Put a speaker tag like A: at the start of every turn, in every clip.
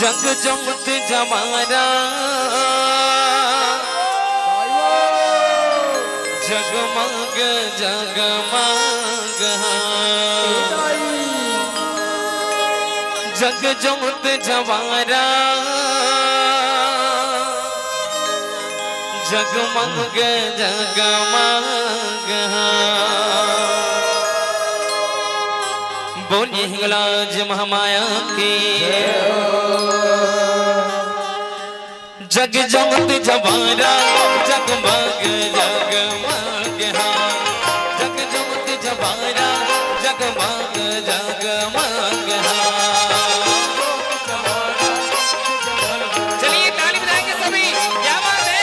A: जग जमत जमारा जगमग जगमग जग जमत जमारा जगमग जगमग बोलिए हिंगलाज महामाया की जग जमत जबारा जगमग जगमग जग जमत जबारा जगमग जगमग चलिए ताली बजाएंगे सभी, क्या बात है।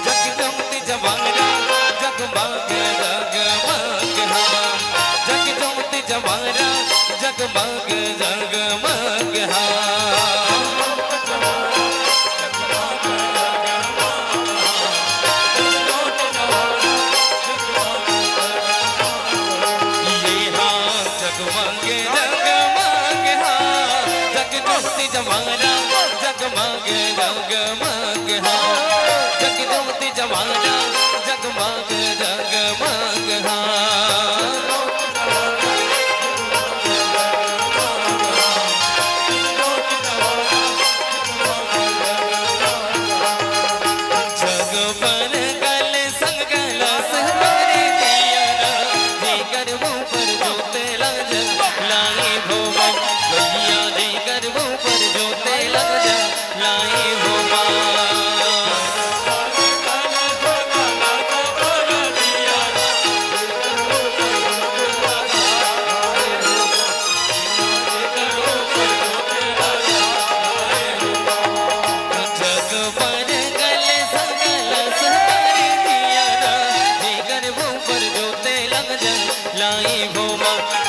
A: जग जमत जबारा जगमग जगमग जग जमत जबारा जगमग जगमग ये हाँ जगमग जगमग जग जमत जबारा जगमग जगमग जग जमत जबारा जगमग जगमग लाई भोमा